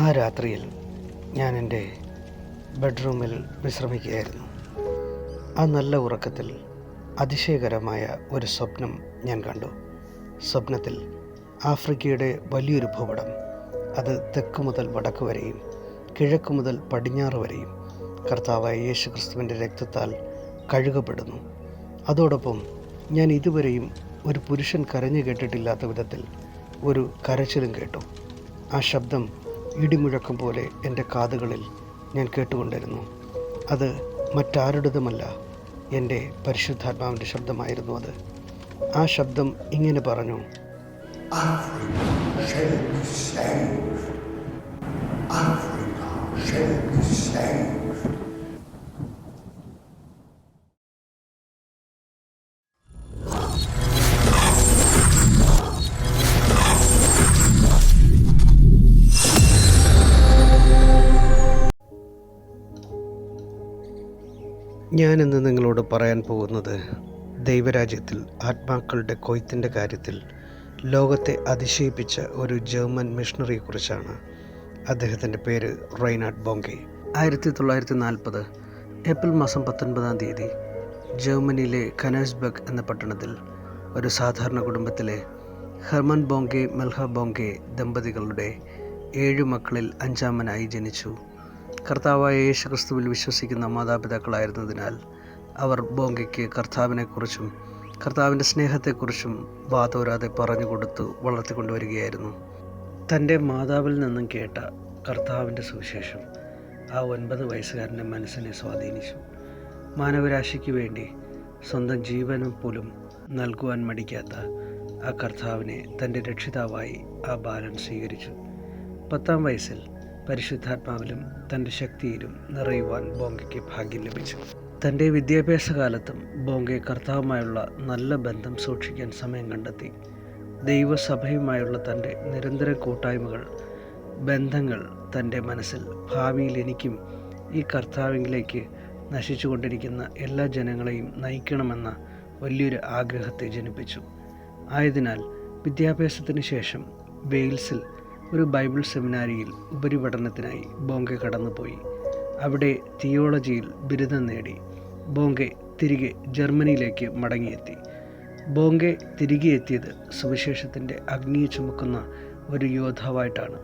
ആ രാത്രിയിൽ ഞാൻ എൻ്റെ ബെഡ്റൂമിൽ വിശ്രമിക്കുകയായിരുന്നു. ആ നല്ല ഉറക്കത്തിൽ അതിശയകരമായ ഒരു സ്വപ്നം ഞാൻ കണ്ടു. സ്വപ്നത്തിൽ ആഫ്രിക്കയുടെ വലിയൊരു ഭൂപടം, അത് തെക്ക് മുതൽ വടക്ക് വരെയും കിഴക്ക് മുതൽ പടിഞ്ഞാറ് വരെയും കർത്താവായ യേശു ക്രിസ്തുവിൻ്റെ രക്തത്താൽ കഴുകപ്പെടുന്നു. അതോടൊപ്പം ഞാൻ ഇതുവരെയും ഒരു പുരുഷൻ കരഞ്ഞു കേട്ടിട്ടില്ലാത്ത വിധത്തിൽ ഒരു കരച്ചിലും കേട്ടു. ആ ശബ്ദം ഇടിമുഴക്കം പോലെ എൻ്റെ കാതുകളിൽ ഞാൻ കേട്ടുകൊണ്ടിരുന്നു. അത് മറ്റാരുടേതുമല്ല, എൻ്റെ പരിശുദ്ധാത്മാവിൻ്റെ ശബ്ദമായിരുന്നു അത്. ആ ശബ്ദം ഇങ്ങനെ പറഞ്ഞു: ഞാനിന്ന് നിങ്ങളോട് പറയാൻ പോകുന്നത് ദൈവരാജ്യത്തിൽ ആത്മാക്കളുടെ കൊയ്ത്തിൻ്റെ കാര്യത്തിൽ ലോകത്തെ അതിശയിപ്പിച്ച ഒരു ജർമ്മൻ മിഷണറിയെക്കുറിച്ചാണ്. അദ്ദേഹത്തിൻ്റെ പേര് റെയ്നാർഡ് ബോങ്കെ. 1940 ഏപ്രിൽ മാസം 19 ജർമ്മനിയിലെ കനേഴ്സ്ബർഗ് എന്ന പട്ടണത്തിൽ ഒരു സാധാരണ കുടുംബത്തിലെ ഹെർമൻ ബോങ്കെ മെൽഹ ബോങ്കെ ദമ്പതികളുടെ 7 മക്കളിൽ 5-ാമനായി ജനിച്ചു. കർത്താവായ യേശു ക്രിസ്തുവിൽ വിശ്വസിക്കുന്ന മാതാപിതാക്കളായിരുന്നതിനാൽ അവർ ബോങ്കയ്ക്ക് കർത്താവിനെക്കുറിച്ചും കർത്താവിൻ്റെ സ്നേഹത്തെക്കുറിച്ചും വാതോരാതെ പറഞ്ഞുകൊടുത്തു വളർത്തിക്കൊണ്ടുവരികയായിരുന്നു. തൻ്റെ മാതാവിൽ നിന്നും കേട്ട കർത്താവിൻ്റെ സുവിശേഷം ആ 9 വയസ്സുകാരൻ്റെ മനസ്സിനെ സ്വാധീനിച്ചു. മാനവരാശിക്ക് വേണ്ടി സ്വന്തം ജീവനും പോലും നൽകുവാൻ മടിക്കാത്ത ആ കർത്താവിനെ തൻ്റെ രക്ഷിതാവായി ആ ബാലൻ സ്വീകരിച്ചു. 10-ാം വയസ്സിൽ പരിശുദ്ധാത്മാവിലും തൻ്റെ ശക്തിയിലും നിറയുവാൻ ബോങ്കയ്ക്ക് ഭാഗ്യം ലഭിച്ചു. തൻ്റെ വിദ്യാഭ്യാസ കാലത്തും ബോങ്കെ കർത്താവുമായുള്ള നല്ല ബന്ധം സൂക്ഷിക്കാൻ സമയം കണ്ടെത്തി. ദൈവസഭയുമായുള്ള തൻ്റെ നിരന്തര കൂട്ടായ്മകൾ, ബന്ധങ്ങൾ തൻ്റെ മനസ്സിൽ ഭാവിയിൽ എനിക്കും ഈ കർത്താവിലേക്ക് നശിച്ചുകൊണ്ടിരിക്കുന്ന എല്ലാ ജനങ്ങളെയും നയിക്കണമെന്ന വലിയൊരു ആഗ്രഹത്തെ ജനിപ്പിച്ചു. ആയതിനാൽ വിദ്യാഭ്യാസത്തിന് ശേഷം വെയിൽസിൽ ഒരു ബൈബിൾ സെമിനാരിയിൽ ഉപരിപഠനത്തിനായി ബോങ്കെ കടന്നുപോയി. അവിടെ തിയോളജിയിൽ ബിരുദം നേടി ബോങ്കെ തിരികെ ജർമ്മനിയിലേക്ക് മടങ്ങിയെത്തി. ബോങ്കെ തിരികെ എത്തിയത് സുവിശേഷത്തിൻ്റെ അഗ്നിയെ ചുമക്കുന്ന ഒരു യോദ്ധാവായിട്ടാണ്.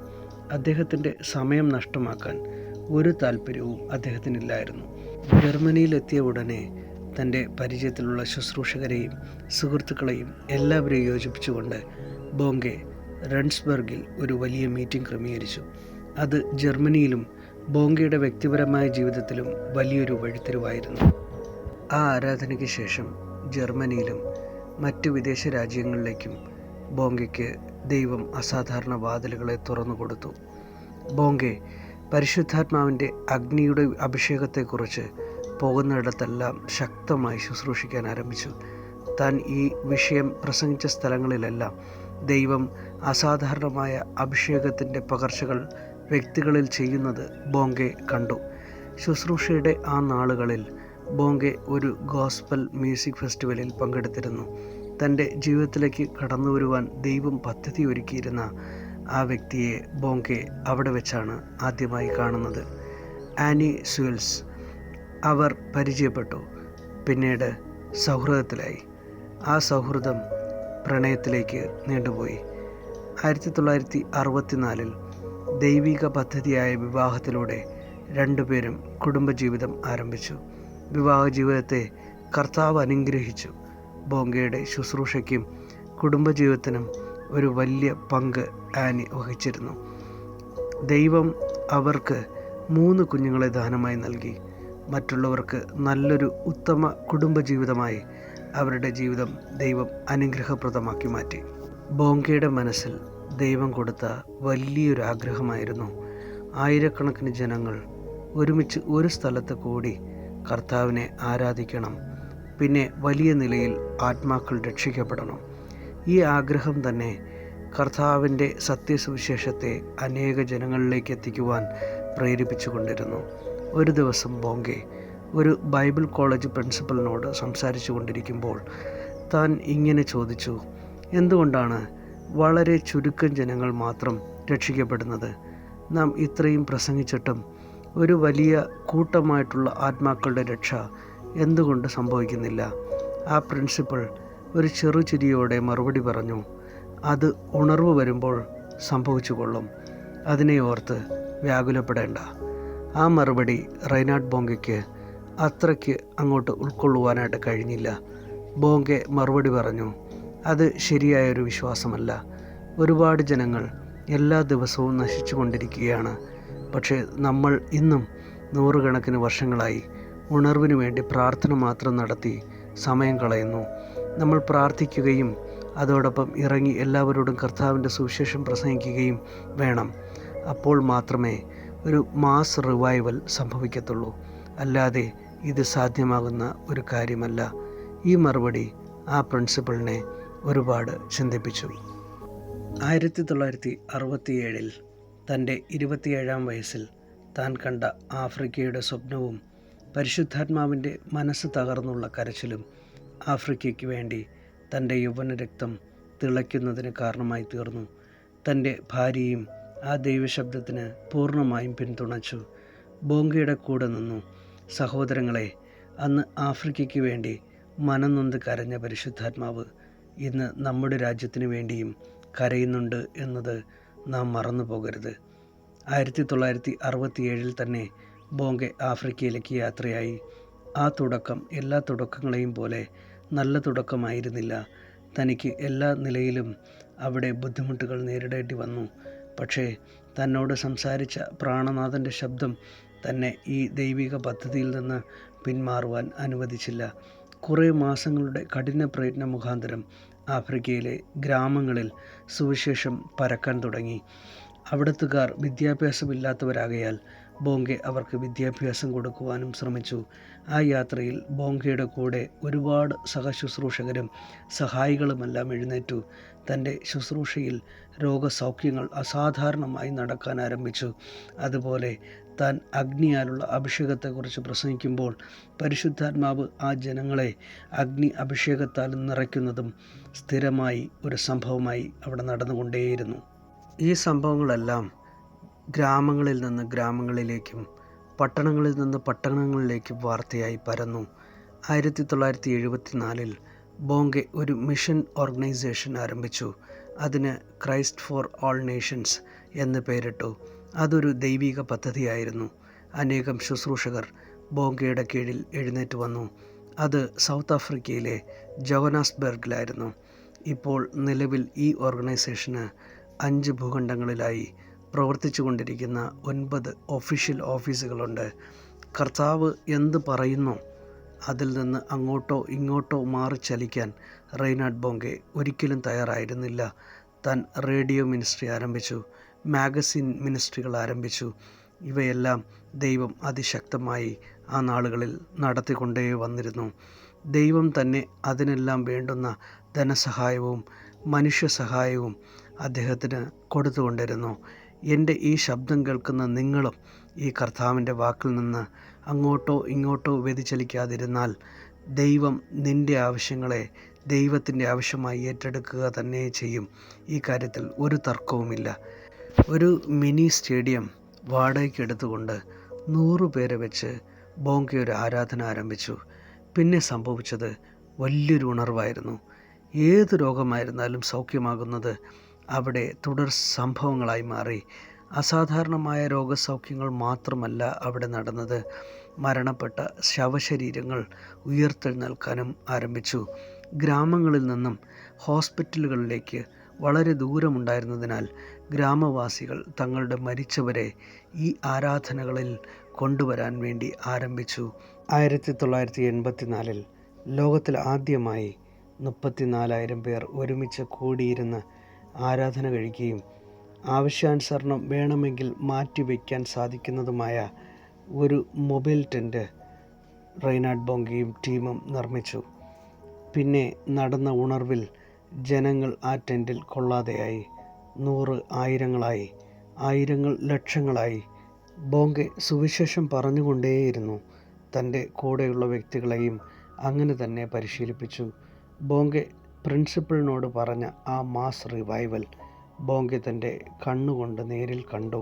അദ്ദേഹത്തിൻ്റെ സമയം നഷ്ടമാക്കാൻ ഒരു താല്പര്യവും അദ്ദേഹത്തിനില്ലായിരുന്നു. ജർമ്മനിയിലെത്തിയ ഉടനെ തൻ്റെ പരിചയത്തിലുള്ള ശുശ്രൂഷകരെയും സുഹൃത്തുക്കളെയും എല്ലാവരെയും യോജിപ്പിച്ചുകൊണ്ട് ബോങ്കെ റൺസ്ബർഗിൽ ഒരു വലിയ മീറ്റിംഗ് ക്രമീകരിച്ചു. അത് ജർമ്മനിയിലും ബോങ്കയുടെ വ്യക്തിപരമായ ജീവിതത്തിലും വലിയൊരു വഴിത്തിരിവായിരുന്നു. ആ ആരാധനയ്ക്ക് ശേഷം ജർമ്മനിയിലും മറ്റ് വിദേശ രാജ്യങ്ങളിലേക്കും ബോങ്കയ്ക്ക് ദൈവം അസാധാരണ വാതിലുകളെ തുറന്നു കൊടുത്തു. ബോങ്കെ പരിശുദ്ധാത്മാവിൻ്റെ അഗ്നിയുടെ അഭിഷേകത്തെക്കുറിച്ച് പോകുന്നിടത്തെല്ലാം ശക്തമായി ശുശ്രൂഷിക്കാൻ ആരംഭിച്ചു. താൻ ഈ വിഷയം പ്രസംഗിച്ച സ്ഥലങ്ങളിലെല്ലാം ദൈവം അസാധാരണമായ അഭിഷേകത്തിൻ്റെ പകർച്ചകൾ വ്യക്തികളിൽ ചെയ്യുന്നത് ബോങ്കെ കണ്ടു. ശുശ്രൂഷയുടെ ആ നാളുകളിൽ ബോങ്കെ ഒരു ഗോസ്പൽ മ്യൂസിക് ഫെസ്റ്റിവലിൽ പങ്കെടുത്തിരുന്നു. തൻ്റെ ജീവിതത്തിലേക്ക് കടന്നു വരുവാൻ ദൈവം പദ്ധതി ഒരുക്കിയിരുന്ന ആ വ്യക്തിയെ ബോങ്കെ അവിടെ വെച്ചാണ് ആദ്യമായി കാണുന്നത്. ആനി സ്യൂൽസ്. അവർ പരിചയപ്പെട്ടു. പിന്നീട് സൗഹൃദത്തിലായി. ആ സൗഹൃദം പ്രണയത്തിലേക്ക് നീണ്ടുപോയി. 1964 ദൈവിക പദ്ധതിയായ വിവാഹത്തിലൂടെ രണ്ടുപേരും കുടുംബജീവിതം ആരംഭിച്ചു. വിവാഹ ജീവിതത്തെ കർത്താവ് അനുഗ്രഹിച്ചു. ബോങ്കയുടെ ശുശ്രൂഷയ്ക്കും കുടുംബജീവിതത്തിനും ഒരു വലിയ പങ്ക് ആനി വഹിച്ചിരുന്നു. ദൈവം അവർക്ക് 3 കുഞ്ഞുങ്ങളെ ദാനമായി നൽകി. മറ്റുള്ളവർക്ക് നല്ലൊരു ഉത്തമ കുടുംബജീവിതമായി അവരുടെ ജീവിതം ദൈവം അനുഗ്രഹപ്രദമാക്കി മാറ്റി. ബോങ്കയുടെ മനസ്സിൽ ദൈവം കൊടുത്ത വലിയൊരു ആഗ്രഹമായിരുന്നു ആയിരക്കണക്കിന് ജനങ്ങൾ ഒരുമിച്ച് ഒരു സ്ഥലത്ത് കൂടി കർത്താവിനെ ആരാധിക്കണം, പിന്നെ വലിയ നിലയിൽ ആത്മാക്കൾ രക്ഷിക്കപ്പെടണം. ഈ ആഗ്രഹം തന്നെ കർത്താവിൻ്റെ സത്യസുവിശേഷത്തെ അനേക ജനങ്ങളിലേക്ക് എത്തിക്കുവാൻ പ്രേരിപ്പിച്ചുകൊണ്ടിരുന്നു. ഒരു ദിവസം ബോങ്കെ ഒരു ബൈബിൾ കോളേജ് പ്രിൻസിപ്പലിനോട് സംസാരിച്ചു കൊണ്ടിരിക്കുമ്പോൾ താൻ ഇങ്ങനെ ചോദിച്ചു: എന്തുകൊണ്ടാണ് വളരെ ചുരുക്കം ജനങ്ങൾ മാത്രം രക്ഷിക്കപ്പെടുന്നത്? നാം ഇത്രയും പ്രസംഗിച്ചിട്ടും ഒരു വലിയ കൂട്ടമായിട്ടുള്ള ആത്മാക്കളുടെ രക്ഷ എന്തുകൊണ്ട് സംഭവിക്കുന്നില്ല? ആ പ്രിൻസിപ്പൾ ഒരു ചെറുചിരിയോടെ മറുപടി പറഞ്ഞു, അത് ഉണർവ് വരുമ്പോൾ സംഭവിച്ചു കൊള്ളും, അതിനെ ഓർത്ത് വ്യാകുലപ്പെടേണ്ട. ആ മറുപടി റൈനാഡ് ബോങ്കയ്ക്ക് അത്രയ്ക്ക് അങ്ങോട്ട് ഉൾക്കൊള്ളുവാനായിട്ട് കഴിഞ്ഞില്ല. ബോങ്കെ മറുപടി പറഞ്ഞു, അത് ശരിയായൊരു വിശ്വാസമല്ല. ഒരുപാട് ജനങ്ങൾ എല്ലാ ദിവസവും നശിച്ചു കൊണ്ടിരിക്കുകയാണ്. പക്ഷേ നമ്മൾ ഇന്നും നൂറുകണക്കിന് വർഷങ്ങളായി ഉണർവിന് വേണ്ടി പ്രാർത്ഥന മാത്രം നടത്തി സമയം കളയുന്നു. നമ്മൾ പ്രാർത്ഥിക്കുകയും അതോടൊപ്പം ഇറങ്ങി എല്ലാവരോടും കർത്താവിൻ്റെ സുവിശേഷം പ്രസംഗിക്കുകയും വേണം. അപ്പോൾ മാത്രമേ ഒരു മാസ് റിവൈവൽ സംഭവിക്കത്തുള്ളൂ. അല്ലാതെ ഇത് സാധ്യമാകുന്ന ഒരു കാര്യമല്ല. ഈ മറുപടി ആ പ്രിൻസിപ്പളിനെ ഒരുപാട് ചിന്തിപ്പിച്ചു. 1967 തൻ്റെ 27-ാം വയസ്സിൽ താൻ കണ്ട ആഫ്രിക്കയുടെ സ്വപ്നവും പരിശുദ്ധാത്മാവിൻ്റെ മനസ്സ് തകർന്നുള്ള കരച്ചിലും ആഫ്രിക്കയ്ക്ക് വേണ്ടി തൻ്റെ യൗവനരക്തം തിളയ്ക്കുന്നതിന് കാരണമായി തീർന്നു. തൻ്റെ ഭാര്യയും ആ ദൈവശബ്ദത്തിന് പൂർണ്ണമായും പിന്തുണച്ചു. ബോങ്കയുടെ കൂടെ നിന്നു. സഹോദരങ്ങളെ, അന്ന് ആഫ്രിക്കയ്ക്ക് വേണ്ടി മനംനൊന്ത് കരഞ്ഞ പരിശുദ്ധാത്മാവ് ഇന്ന് നമ്മുടെ രാജ്യത്തിന് വേണ്ടിയും കരയുന്നുണ്ട് എന്നത് നാം മറന്നു പോകരുത്. 1967 തന്നെ ബോങ്കെ ആഫ്രിക്കയിലേക്ക് യാത്രയായി. ആ തുടക്കം എല്ലാ തുടക്കങ്ങളെയും പോലെ നല്ല തുടക്കമായിരുന്നില്ല. തനിക്ക് എല്ലാ നിലയിലും അവിടെ ബുദ്ധിമുട്ടുകൾ നേരിടേണ്ടി വന്നു. പക്ഷേ തന്നോട് സംസാരിച്ച പ്രാണനാഥൻ്റെ ശബ്ദം തന്നെ ഈ ദൈവിക പദ്ധതിയിൽ നിന്ന് പിന്മാറുവാൻ അനുവദിച്ചില്ല. കുറേ മാസങ്ങളുടെ കഠിന പ്രയത്ന മുഖാന്തരം ആഫ്രിക്കയിലെ ഗ്രാമങ്ങളിൽ സുവിശേഷം പരക്കാൻ തുടങ്ങി. അവിടുത്തുകാർ വിദ്യാഭ്യാസമില്ലാത്തവരാകയാൽ ബോങ്കെ അവർക്ക് വിദ്യാഭ്യാസം കൊടുക്കുവാനും ശ്രമിച്ചു. ആ യാത്രയിൽ ബോങ്കയുടെ കൂടെ ഒരുപാട് സഹശുശ്രൂഷകരും സഹായികളുമെല്ലാം എഴുന്നേറ്റു. തൻ്റെ ശുശ്രൂഷയിൽ രോഗസൗഖ്യങ്ങൾ അസാധാരണമായി നടക്കാൻ ആരംഭിച്ചു. അതുപോലെ താൻ അഗ്നിയാലുള്ള അഭിഷേകത്തെക്കുറിച്ച് പ്രസംഗിക്കുമ്പോൾ പരിശുദ്ധാത്മാവ് ആ ജനങ്ങളെ അഗ്നി അഭിഷേകത്താൽ നിറയ്ക്കുന്നതും സ്ഥിരമായി ഒരു സംഭവമായി അവിടെ നടന്നുകൊണ്ടേയിരുന്നു. ഈ സംഭവങ്ങളെല്ലാം ഗ്രാമങ്ങളിൽ നിന്ന് ഗ്രാമങ്ങളിലേക്കും പട്ടണങ്ങളിൽ നിന്ന് പട്ടണങ്ങളിലേക്കും വാർത്തയായി പരന്നു. 1974 ബോങ്കെ ഒരു മിഷൻ ഓർഗനൈസേഷൻ ആരംഭിച്ചു. അതിന് ക്രൈസ്റ്റ് ഫോർ ഓൾ നേഷൻസ് എന്ന് പേരിട്ടു. അതൊരു ദൈവിക പദ്ധതിയായിരുന്നു. അനേകം ശുശ്രൂഷകർ ബോങ്കയുടെ കീഴിൽ എഴുന്നേറ്റ് വന്നു. അത് സൗത്ത് ആഫ്രിക്കയിലെ ജോഹന്നാസ്ബർഗിലായിരുന്നു. ഇപ്പോൾ നിലവിൽ ഈ ഓർഗനൈസേഷന് 5 ഭൂഖണ്ഡങ്ങളിലായി പ്രവർത്തിച്ചു കൊണ്ടിരിക്കുന്ന 9 ഒഫീഷ്യൽ ഓഫീസുകളുണ്ട്. കർത്താവ് എന്ത് പറയുന്നു അതിൽ നിന്ന് അങ്ങോട്ടോ ഇങ്ങോട്ടോ മാറി ചലിക്കാൻ റൈനാഡ് ബോങ്കെ ഒരിക്കലും തയ്യാറായിരുന്നില്ല. താൻ റേഡിയോ മിനിസ്ട്രി ആരംഭിച്ചു, മാഗസിൻ മിനിസ്ട്രികൾ ആരംഭിച്ചു. ഇവയെല്ലാം ദൈവം അതിശക്തമായി ആ നാളുകളിൽ നടത്തിക്കൊണ്ടേ വന്നിരുന്നു. ദൈവം തന്നെ അതിനെല്ലാം വേണ്ടുന്ന ധനസഹായവും മനുഷ്യ സഹായവും അദ്ദേഹത്തിന് കൊടുത്തുകൊണ്ടിരുന്നു. എൻ്റെ ഈ ശബ്ദം കേൾക്കുന്ന നിങ്ങളും ഈ കർത്താവിൻ്റെ വാക്കിൽ നിന്ന് അങ്ങോട്ടോ ഇങ്ങോട്ടോ വ്യതിചലിക്കാതിരുന്നാൽ ദൈവം നിൻ്റെ ആവശ്യങ്ങളെ ദൈവത്തിൻ്റെ ആവശ്യമായി ഏറ്റെടുക്കുക തന്നെ ചെയ്യും. ഈ കാര്യത്തിൽ ഒരു തർക്കവുമില്ല. ഒരു മിനി സ്റ്റേഡിയം വാടകയ്ക്ക് എടുത്തുകൊണ്ട് 100 പേരെ വെച്ച് ബോങ്കെ ഒരു ആരാധന ആരംഭിച്ചു. പിന്നെ സംഭവിച്ചത് വലിയൊരു ഉണർവായിരുന്നു. ഏത് രോഗമായിരുന്നാലും സൗഖ്യമാകുന്നത് അവിടെ തുടർ സംഭവങ്ങളായി മാറി. അസാധാരണമായ രോഗസൗഖ്യങ്ങൾ മാത്രമല്ല അവിടെ നടന്നത്. മരണപ്പെട്ട ശവശരീരങ്ങൾ ഉയർത്തെഴുന്നേൽക്കാനും ആരംഭിച്ചു. ഗ്രാമങ്ങളിൽ നിന്നും ഹോസ്പിറ്റലുകളിലേക്ക് വളരെ ദൂരമുണ്ടായിരുന്നതിനാൽ ഗ്രാമവാസികൾ തങ്ങളുടെ മരിച്ചവരെ ഈ ആരാധനകളിൽ കൊണ്ടുവരാൻ വേണ്ടി ആരംഭിച്ചു. 1984 ലോകത്തിൽ ആദ്യമായി 34,000 പേർ ഒരുമിച്ച് കൂടിയിരുന്ന് ആരാധന കഴിക്കുകയും ആവശ്യാനുസരണം വേണമെങ്കിൽ മാറ്റിവെക്കാൻ സാധിക്കുന്നതുമായ ഒരു മൊബൈൽ ടെൻറ്റ് റൈനാഡ് ബോങ്കയും ടീമും നിർമ്മിച്ചു. പിന്നെ നടന്ന ഉണർവിൽ ജനങ്ങൾ ആ ടെൻറ്റിൽ കൊള്ളാതെയായി. 100 ആയിരങ്ങളായി, ആയിരങ്ങൾ ലക്ഷങ്ങളായി. ബോങ്കെ സുവിശേഷം പറഞ്ഞുകൊണ്ടേയിരുന്നു. തൻ്റെ കൂടെയുള്ള വ്യക്തികളെയും അങ്ങനെ തന്നെ പരിശീലിപ്പിച്ചു. ബോങ്കെ പ്രിൻസിപ്പളിനോട് പറഞ്ഞ ആ മാസ് റിവൈവൽ ബോങ്കെ തൻ്റെ കണ്ണുകൊണ്ട് നേരിൽ കണ്ടു.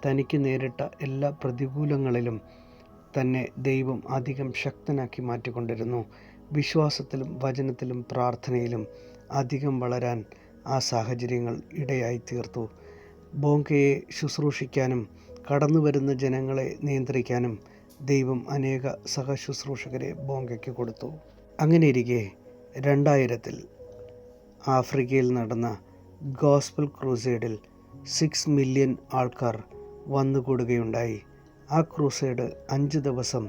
തനിക്ക് നേരിട്ട എല്ലാ പ്രതികൂലങ്ങളിലും തന്നെ ദൈവം അധികം ശക്തനാക്കി മാറ്റിക്കൊണ്ടിരുന്നു. വിശ്വാസത്തിലും വചനത്തിലും പ്രാർത്ഥനയിലും അധികം വളരാൻ ആ സാഹചര്യങ്ങൾ ഇടയായി തീർത്തു. ബോങ്കയെ ശുശ്രൂഷിക്കാനും കടന്നുവരുന്ന ജനങ്ങളെ നിയന്ത്രിക്കാനും ദൈവം അനേക സഹശുശ്രൂഷകരെ ബോങ്കയ്ക്ക് കൊടുത്തു. അങ്ങനെയിരിക്കെ 2000-ൽ ആഫ്രിക്കയിൽ നടന്ന ഗോസ്പൽ ക്രൂസേഡിൽ 6 മില്യൺ ആൾക്കാർ വന്നുകൂടുകയുണ്ടായി. ആ ക്രൂസേഡ് 5 ദിവസം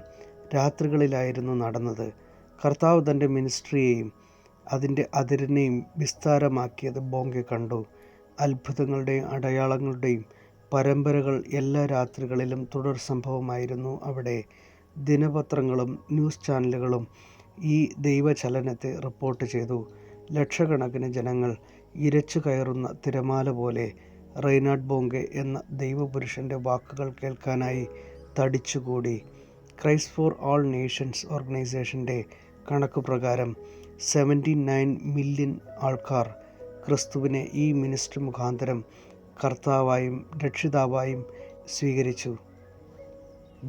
രാത്രികളിലായിരുന്നു നടന്നത്. കർത്താവ് തൻ്റെ മിനിസ്ട്രിയെയും അതിൻ്റെ അതിരിനെയും വിസ്താരമാക്കിയത് ബോങ്ക കണ്ടു. അത്ഭുതങ്ങളുടെയും അടയാളങ്ങളുടെയും പരമ്പരകൾ എല്ലാ രാത്രികളിലും തുടർ സംഭവമായിരുന്നു അവിടെ. ദിനപത്രങ്ങളും ന്യൂസ് ചാനലുകളും ഈ ദൈവചലനത്തെ റിപ്പോർട്ട് ചെയ്തു. ലക്ഷക്കണക്കിന് ജനങ്ങൾ ഇരച്ചു കയറുന്ന തിരമാല പോലെ റെയ്നാഡ് ബോങ്ക എന്ന ദൈവപുരുഷൻ്റെ വാക്കുകൾ കേൾക്കാനായി തടിച്ചുകൂടി. ക്രൈസ്റ്റ് ഫോർ ഓൾ നേഷൻസ് ഓർഗനൈസേഷൻ്റെ കണക്കുപ്രകാരം 79 മില്യൺ ആൾക്കാർ ക്രിസ്തുവിനെ ഈ മിനിസ്ട്രി മുഖാന്തരം കർത്താവായും രക്ഷിതാവായും സ്വീകരിച്ചു.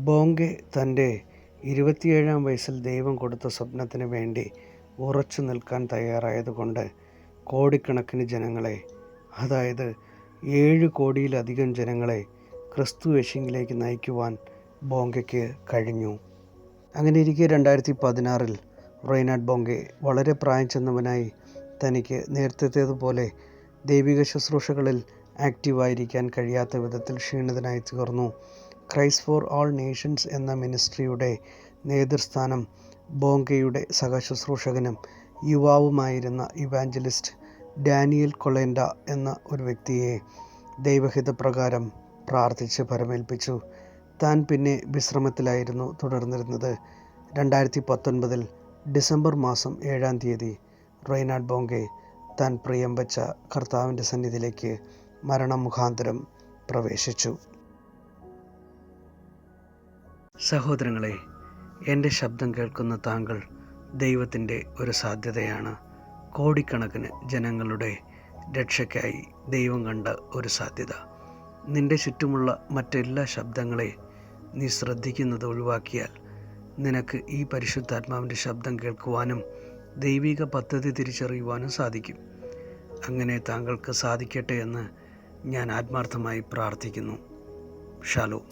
ബോങ്ക തൻ്റെ 27-ാം വയസ്സിൽ ദൈവം കൊടുത്ത സ്വപ്നത്തിന് വേണ്ടി ഉറച്ചു നിൽക്കാൻ തയ്യാറായതുകൊണ്ട് കോടിക്കണക്കിന് ജനങ്ങളെ, അതായത് 7 കോടിയിലധികം ജനങ്ങളെ ക്രിസ്തു യേശുവിലേക്ക് നയിക്കുവാൻ ബോങ്കയ്ക്ക് കഴിഞ്ഞു. അങ്ങനെയിരിക്കെ 2016-ൽ റെയ്നാഡ് ബോങ്ക വളരെ പ്രായം ചെന്നവനായി തനിക്ക് നേരത്തേതുപോലെ ദൈവിക ശുശ്രൂഷകളിൽ ആക്റ്റീവായിരിക്കാൻ കഴിയാത്ത വിധത്തിൽ ക്ഷീണിതനായി തീർന്നു. ക്രൈസ്റ്റ് ഫോർ ഓൾ നേഷൻസ് എന്ന മിനിസ്ട്രിയുടെ നേതൃസ്ഥാനം ബോങ്കയുടെ സഹശുശ്രൂഷകനും യുവാവുമായിരുന്ന ഇവാഞ്ചലിസ്റ്റ് ഡാനിയൽ കൊളേൻഡ എന്ന ഒരു വ്യക്തിയെ ദൈവഹിതപ്രകാരം പ്രാർത്ഥിച്ച് പരമേൽപ്പിച്ചു. താൻ പിന്നെ വിശ്രമത്തിലായിരുന്നു തുടർന്നിരുന്നത്. 2019 ഡിസംബർ മാസം 7-ാം തീയതി റെയ്നാഡ് ബോങ്ക താൻ പ്രിയം വച്ച കർത്താവിൻ്റെ സന്നിധിയിലേക്ക് മരണമുഖാന്തരം പ്രവേശിച്ചു. സഹോദരങ്ങളെ, എൻ്റെ ശബ്ദം കേൾക്കുന്ന താങ്കൾ ദൈവത്തിൻ്റെ ഒരു സാധ്യതയാണ്. കോടിക്കണക്കിന് ജനങ്ങളുടെ രക്ഷയ്ക്കായി ദൈവം കണ്ട ഒരു സാധ്യത. നിൻ്റെ ചുറ്റുമുള്ള മറ്റെല്ലാ ശബ്ദങ്ങളെ നീ ശ്രദ്ധിക്കുന്നത് ഒഴിവാക്കിയാൽ നിനക്ക് ഈ പരിശുദ്ധാത്മാവിൻ്റെ ശബ്ദം കേൾക്കുവാനും ദൈവിക പദ്ധതി തിരിച്ചറിയുവാനും സാധിക്കും. അങ്ങനെ താങ്കൾക്ക് സാധിക്കട്ടെ എന്ന് ഞാൻ ആത്മാർത്ഥമായി പ്രാർത്ഥിക്കുന്നു. ഷാലോം.